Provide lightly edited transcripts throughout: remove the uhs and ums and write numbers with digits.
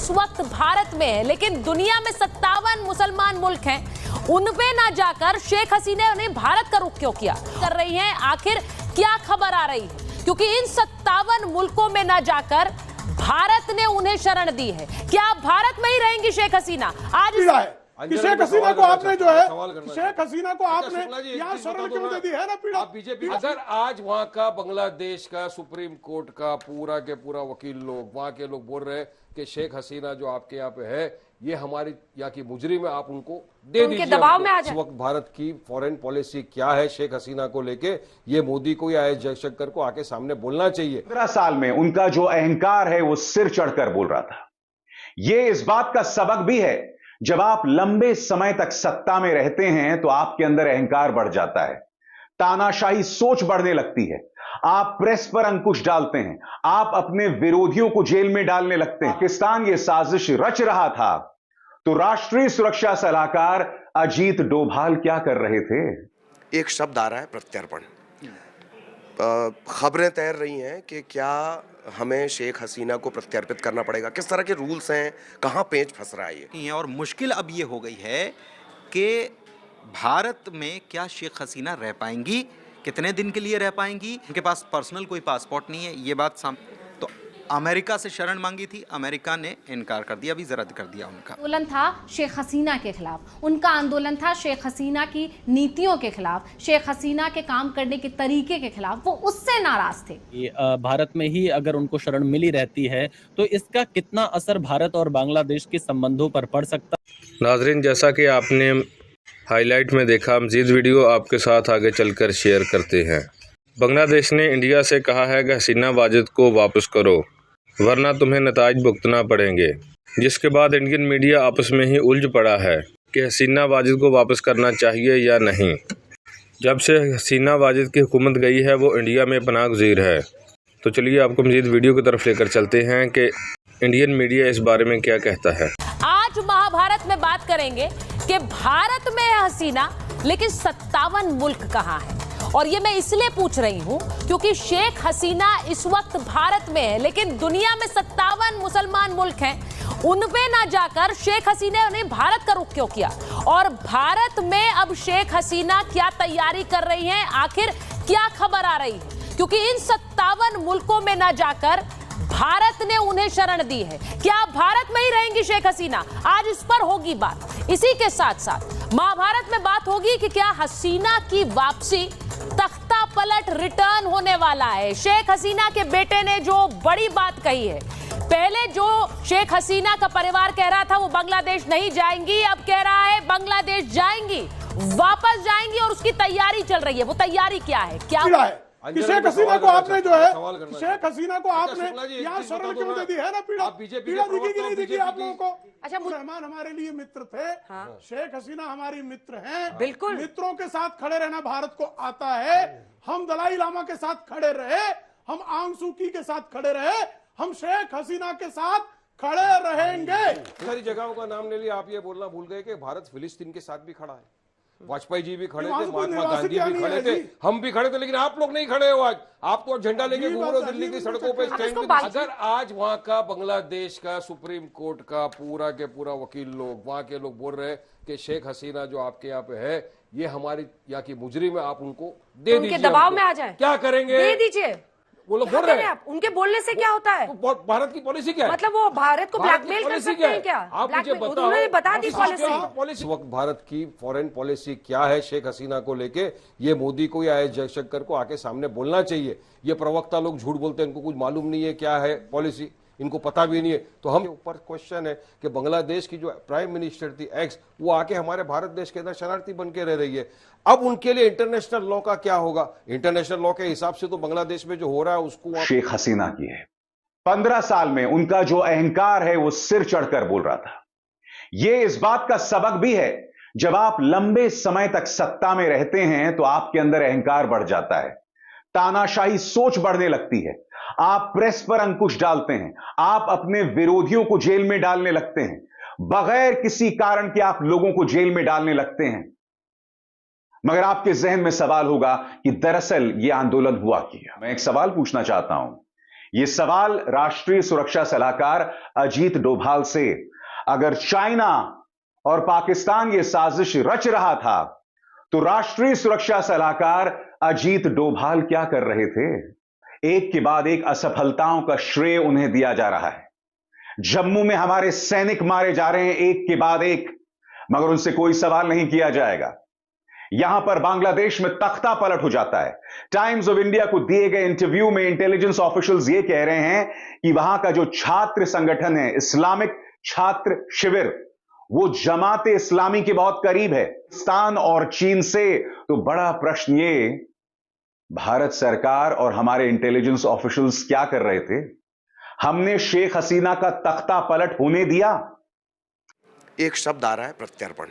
इस वक्त भारत में है, लेकिन दुनिया में 57 मुसलमान मुल्क हैं, उनपे ना जाकर शेख हसीना ने भारत का रुख क्यों किया कर रही हैं? आखिर क्या खबर आ रही है? क्योंकि इन 57 मुल्कों में ना जाकर भारत ने उन्हें शरण दी है। क्या भारत में ही रहेंगी शेख हसीना? आज कि शेख हसीना को आपने जो है शेख हसीना को आपने यहाँ शरण क्यों दे दी है ना पीड़ा? बीजेपी अगर आज वहां का बांग्लादेश का सुप्रीम कोर्ट का पूरा के पूरा वकील लोग वहां के लोग बोल रहे हैं कि शेख हसीना जो आपके यहाँ पे है ये हमारी यहाँ की मुजरिम है, आप उनको दे दीजिए। दबाव में आ जाए। इस वक्त भारत की फॉरेन पॉलिसी क्या है शेख हसीना को लेके, ये मोदी को या जयशंकर को आके सामने बोलना चाहिए। 15 साल में उनका जो अहंकार है वो सिर चढ़कर बोल रहा था। ये इस बात का सबक भी है, जब आप लंबे समय तक सत्ता में रहते हैं तो आपके अंदर अहंकार बढ़ जाता है, तानाशाही सोच बढ़ने लगती है, आप प्रेस पर अंकुश डालते हैं, आप अपने विरोधियों को जेल में डालने लगते हैं। पाकिस्तान ये साजिश रच रहा था तो राष्ट्रीय सुरक्षा सलाहकार अजीत डोभाल क्या कर रहे थे? एक शब्द आ रहा है प्रत्यर्पण। खबरें तैर रही हैं कि क्या हमें शेख हसीना को प्रत्यर्पित करना पड़ेगा, किस तरह के रूल्स हैं, कहां पेच फंस रहा है ये। और मुश्किल अब ये हो गई है कि भारत में क्या शेख हसीना रह पाएंगी, कितने दिन के लिए रह पाएंगी। उनके पास पर्सनल कोई पासपोर्ट नहीं है, ये बात तो अमेरिका से शरण मांगी थी, अमेरिका ने इनकार कर दिया, वीज़ा रद्द कर दिया उनका। आंदोलन था शेख हसीना के खिलाफ, उनका आंदोलन था शेख हसीना की नीतियों के खिलाफ, शेख हसीना के काम करने के तरीके के खिलाफ, वो उससे नाराज थे। भारत में ही अगर उनको शरण मिली रहती है तो इसका कितना असर भारत और बांग्लादेश के संबंधों पर पड़ सकता? नाजरीन, जैसा कि आपने हाईलाइट में देखा, मज़ीद वीडियो आपके साथ आगे चलकर शेयर करते हैं। बांग्लादेश ने इंडिया से कहा है कि हसीना वाजिद को वापस करो वरना तुम्हें नताइज भुगतना पड़ेंगे, जिसके बाद इंडियन मीडिया आपस में ही उलझ पड़ा है कि हसीना वाजिद को वापस करना चाहिए या नहीं। जब से हसीना वाजिद की हुकूमत गई है वो इंडिया में पनाह गुज़ीर है। तो चलिए आपको मज़ीद वीडियो की तरफ लेकर चलते हैं कि इंडियन मीडिया इस बारे में क्या कहता है। आज महाभारत में बात करेंगे कि भारत में है हसीना, लेकिन 57 मुल्क कहाँ हैं? और ये मैं इसलिए पूछ रही हूं क्योंकि शेख हसीना इस वक्त भारत में है, लेकिन दुनिया में 57 मुसलमान मुल्क हैं, उनपे ना जाकर शेख हसीना ने भारत का रुख क्यों किया? और भारत में अब शेख हसीना क्या तैयारी कर रही हैं? आखिर क्या खबर आ रही है? क्योंकि इन 57 मुल्कों में ना जाकर भारत ने उन्हें शरण दी है। क्या भारत में ही रहेंगी शेख हसीना? आज इस पर होगी बात। इसी के साथ साथ महाभारत में बात होगी कि क्या हसीना की वापसी, तख्ता पलट रिटर्न होने वाला है। शेख हसीना के बेटे ने जो बड़ी बात कही है, पहले जो शेख हसीना का परिवार कह रहा था वो बांग्लादेश नहीं जाएंगी, अब कह रहा है बांग्लादेश जाएंगी, वापस जाएंगी और उसकी तैयारी चल रही है। वो तैयारी क्या है? क्या है कि शेख हसीना को आपने जो है शेख हसीना को आपने यहाँ शरण क्यों दे दी है ना पीड़ा? पीड़ा दिखी कि नहीं दिखी आप लोगों को? अच्छा, रहमान हमारे लिए मित्र थे, शेख हसीना हमारी मित्र हैं, बिल्कुल मित्रों के साथ खड़े रहना भारत को आता है। हम दलाई लामा के साथ खड़े रहे, हम आंग सूकी के साथ खड़े रहे, हम शेख हसीना के साथ खड़े रहेंगे। सारी जगहों का नाम ले लिया, आप ये बोलना भूल गए कि भारत फिलिस्तीन के साथ भी खड़ा है। वाजपेयी जी भी खड़े थे, महात्मा गांधी भी खड़े थे, हम भी खड़े थे, लेकिन आप लोग नहीं खड़े हो। आज आप तो झंडा लेके घूम रहे हो दिल्ली की सड़कों पे, स्टैंड पे। अगर आज वहां का बांग्लादेश का सुप्रीम कोर्ट का पूरा के पूरा वकील लोग वहां के लोग बोल रहे हैं कि शेख हसीना जो आपके यहाँ पे है ये हमारी यहाँ की मुजरिम है, आप उनको दे दीजिए। दबाव में आ जाए, क्या करेंगे? दे दीजिए। वो लोग बोल रहे हैं। उनके बोलने से क्या होता है? भारत की पॉलिसी क्या है? मतलब वो भारत को ब्लैकमेल कर सकते हैं क्या? आप मुझे बताओ, बता दी पॉलिसी। इस वक्त भारत की फॉरेन पॉलिसी क्या है शेख हसीना को लेके, ये मोदी को या जयशंकर को आके सामने बोलना चाहिए। ये प्रवक्ता लोग झूठ बोलते हैं, इनको कुछ मालूम नहीं है क्या है पॉलिसी, इनको पता भी नहीं है। तो हम ऊपर क्वेश्चन है कि बांग्लादेश की जो प्राइम मिनिस्टर थी एक्स, वो आके हमारे भारत देश के अंदर शरणार्थी बन के रह रही है। अब उनके लिए इंटरनेशनल लॉ का क्या होगा? इंटरनेशनल लॉ के हिसाब से तो बांग्लादेश में जो हो रहा है उसको शेख हसीना की है। 15 साल में उनका जो अहंकार है वो सिर चढ़कर बोल रहा था। ये इस बात का सबक भी है, जब आप लंबे समय तक सत्ता में रहते हैं तो आपके अंदर अहंकार बढ़ जाता है, तानाशाही सोच बढ़ने लगती है, आप प्रेस पर अंकुश डालते हैं, आप अपने विरोधियों को जेल में डालने लगते हैं, बगैर किसी कारण के आप लोगों को जेल में डालने लगते हैं। मगर आपके जहन में सवाल होगा कि दरअसल यह आंदोलन हुआ क्या? मैं एक सवाल पूछना चाहता हूं, यह सवाल राष्ट्रीय सुरक्षा सलाहकार अजीत डोभाल से। अगर चाइना और पाकिस्तान यह साजिश रच रहा था तो राष्ट्रीय सुरक्षा सलाहकार अजीत डोभाल क्या कर रहे थे? एक के बाद एक असफलताओं का श्रेय उन्हें दिया जा रहा है। जम्मू में हमारे सैनिक मारे जा रहे हैं एक के बाद एक, मगर उनसे कोई सवाल नहीं किया जाएगा। यहां पर बांग्लादेश में तख्ता पलट हो जाता है। टाइम्स ऑफ इंडिया को दिए गए इंटरव्यू में इंटेलिजेंस ऑफिशियल्स ये कह रहे हैं कि वहां का जो छात्र संगठन है, इस्लामिक छात्र शिविर, वो जमाते इस्लामी के बहुत करीब है, पाकिस्तान और चीन से। तो बड़ा प्रश्न ये, भारत सरकार और हमारे इंटेलिजेंस ऑफिशियल्स क्या कर रहे थे? हमने शेख हसीना का तख्ता पलट होने दिया? एक शब्द आ रहा है, प्रत्यर्पण।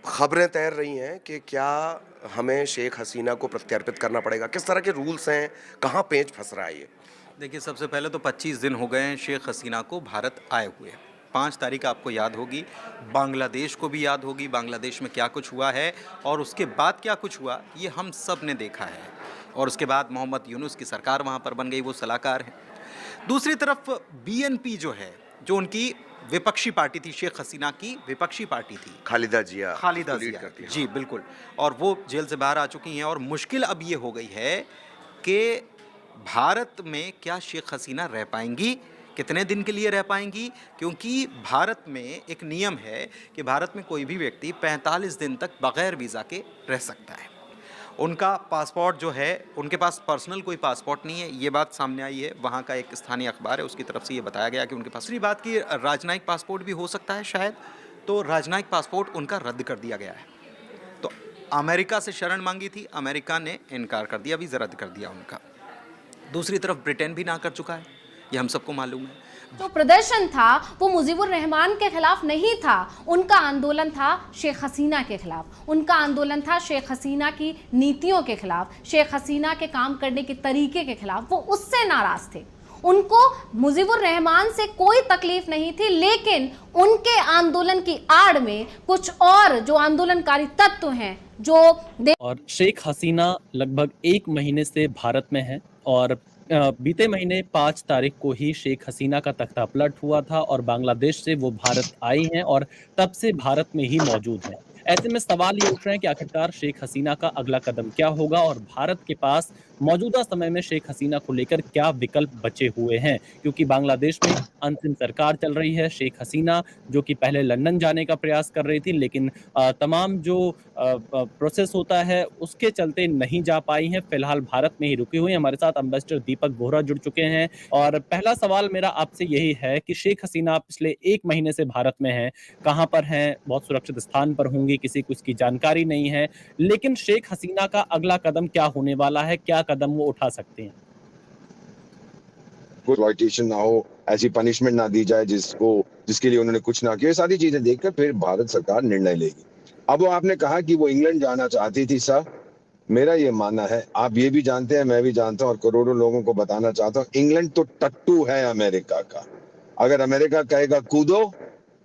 खबरें तैर रही हैं कि क्या हमें शेख हसीना को प्रत्यर्पित करना पड़ेगा? किस तरह के रूल्स हैं? कहां पेंच फंस रहा है ये? देखिए, सबसे पहले तो 25 दिन हो गए हैं शेख हसीना को भारत आए हुए। 5 तारीख आपको याद होगी, बांग्लादेश को भी याद होगी, बांग्लादेश में क्या कुछ हुआ है और उसके बाद क्या कुछ हुआ ये हम सब ने देखा है। और उसके बाद मोहम्मद यूनुस की सरकार वहाँ पर बन गई, वो सलाहकार है। दूसरी तरफ बीएनपी जो है, जो उनकी विपक्षी पार्टी थी, शेख हसीना की विपक्षी पार्टी थी, खालिदा जिया जी बिल्कुल, और वो जेल से बाहर आ चुकी हैं। और मुश्किल अब ये हो गई है कि भारत में क्या शेख हसीना रह पाएंगी, कितने दिन के लिए रह पाएंगी, क्योंकि भारत में एक नियम है कि भारत में कोई भी व्यक्ति 45 दिन तक बगैर वीज़ा के रह सकता है। उनका पासपोर्ट जो है, उनके पास पर्सनल कोई पासपोर्ट नहीं है, ये बात सामने आई है। वहाँ का एक स्थानीय अखबार है, उसकी तरफ से ये बताया गया कि उनके पास। दूसरी बात की राजनयिक पासपोर्ट भी हो सकता है शायद, तो राजनयिक पासपोर्ट उनका रद्द कर दिया गया है। तो अमेरिका से शरण मांगी थी, अमेरिका ने इनकार कर दिया, वीज़ा रद्द कर दिया उनका। दूसरी तरफ ब्रिटेन भी ना कर चुका है, ये हम सबको मालूम है। जो प्रदर्शन था वो मुजीबुर रहमान के खिलाफ नहीं था, उनका आंदोलन था शेख हसीना के खिलाफ। उनका आंदोलन था शेख हसीना की नीतियों के खिलाफ, शेख हसीना के काम करने के तरीके के खिलाफ। वो उससे नाराज थे। उनको मुजीबुर रहमान से कोई तकलीफ नहीं थी, लेकिन उनके आंदोलन की आड़ में कुछ और जो आंदोलनकारी तत्व हैं जो और शेख हसीना लगभग 1 महीने से भारत में है और बीते महीने 5 तारीख को ही शेख हसीना का तख्ता पलट हुआ था और बांग्लादेश से वो भारत आई हैं और तब से भारत में ही मौजूद हैं। ऐसे में सवाल ये उठ रहे हैं कि आखिरकार शेख हसीना का अगला कदम क्या होगा और भारत के पास मौजूदा समय में शेख हसीना को लेकर क्या विकल्प बचे हुए हैं, क्योंकि बांग्लादेश में अंतिम सरकार चल रही है। शेख हसीना जो कि पहले लंदन जाने का प्रयास कर रही थी, लेकिन तमाम जो प्रोसेस होता है उसके चलते नहीं जा पाई हैं, फिलहाल भारत में ही रुकी हुई हैं। हमारे साथ एम्बेसडर दीपक बोहरा जुड़ चुके हैं और पहला सवाल मेरा आपसे यही है कि शेख हसीना पिछले 1 महीने से भारत में हैं, कहाँ पर हैं? बहुत सुरक्षित स्थान पर होंगी, किसी को इसकी जानकारी नहीं है, लेकिन शेख हसीना का अगला कदम क्या होने वाला है, क्या कदम वो उठा सकते हैं? एक्सप्लॉयटेशन ना हो, ऐसी पनिशमेंट ना दी जाए जिसके लिए उन्होंने कुछ ना किया, ये सारी चीजें देखकर फिर भारत सरकार निर्णय लेगी। अब वो आपने कहा कि वो इंग्लैंड जाना चाहती थी। सर, मेरा ये मानना है, आप ये भी जानते हैं, मैं भी जानता हूं और करोड़ों लोगों को बताना चाहता हूं, इंग्लैंड तो टट्टू है अमेरिका का। अगर अमेरिका कहेगा कूदो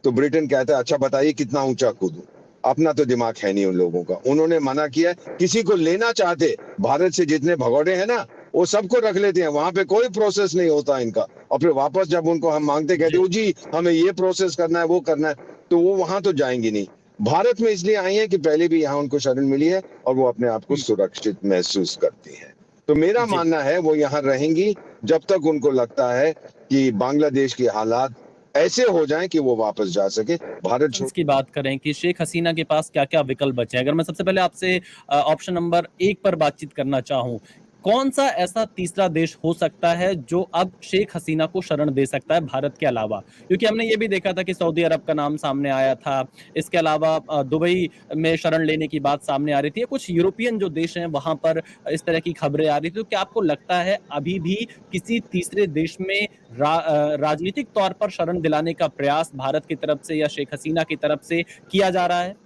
तो ब्रिटेन कहता है अच्छा बताइए कितना ऊंचा कूदूं। अपना तो दिमाग है नहीं उन लोगों का। उन्होंने मना किया, किसी को लेना चाहते भारत से जितने भगोड़े हैं ना वो सबको रख लेते हैं, वहां पे कोई प्रोसेस नहीं होता इनका। और फिर वापस जब उनको हम मांगते कहते हो जी हमें ये प्रोसेस करना है वो करना है, तो वो वहां तो जाएंगी नहीं। भारत में इसलिए आई है कि पहले भी यहाँ उनको शरण मिली है और वो अपने आप को सुरक्षित महसूस करती है। तो मेरा मानना है वो यहाँ रहेंगी जब तक उनको लगता है कि बांग्लादेश के हालात ऐसे हो जाएं कि वो वापस जा सके। भारत इसकी बात करें कि शेख हसीना के पास क्या क्या विकल्प बचे हैं, अगर मैं सबसे पहले आपसे ऑप्शन नंबर 1 पर बातचीत करना चाहूं, कौन सा ऐसा तीसरा देश हो सकता है जो अब शेख हसीना को शरण दे सकता है भारत के अलावा? क्योंकि हमने ये भी देखा था कि सऊदी अरब का नाम सामने आया था, इसके अलावा दुबई में शरण लेने की बात सामने आ रही थी, कुछ यूरोपियन जो देश हैं वहां पर इस तरह की खबरें आ रही थी। तो क्या आपको लगता है अभी भी किसी तीसरे देश में राजनीतिक तौर पर शरण दिलाने का प्रयास भारत की तरफ से या शेख हसीना की तरफ से किया जा रहा है?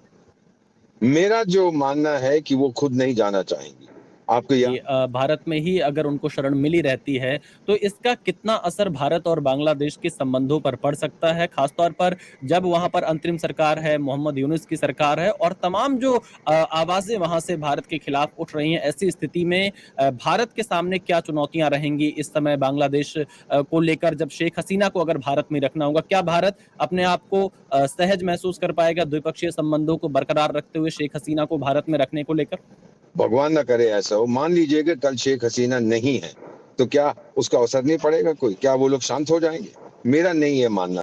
मेरा जो मानना है कि वो खुद नहीं जाना चाहेंगी। आपको कि भारत में ही अगर उनको शरण मिली रहती है तो इसका कितना असर भारत और बांग्लादेश के संबंधों पर पड़ सकता है, खासतौर पर जब वहां पर अंतरिम सरकार है, मोहम्मद यूनुस की सरकार है और तमाम जो आवाजें वहां से भारत के खिलाफ उठ रही हैं। ऐसी स्थिति में भारत के सामने क्या चुनौतियां रहेंगी इस समय बांग्लादेश को लेकर? जब शेख हसीना को अगर भारत में रखना होगा, क्या भारत अपने आप को सहज महसूस कर पाएगा द्विपक्षीय संबंधों को बरकरार रखते हुए शेख हसीना को भारत में रखने को लेकर? भगवान ना करे ऐसा हो। मान लीजिए कि कल शेख हसीना नहीं है तो क्या उसका असर नहीं पड़ेगा कोई? क्या वो लोग शांत हो जाएंगे? मेरा नहीं है मानना।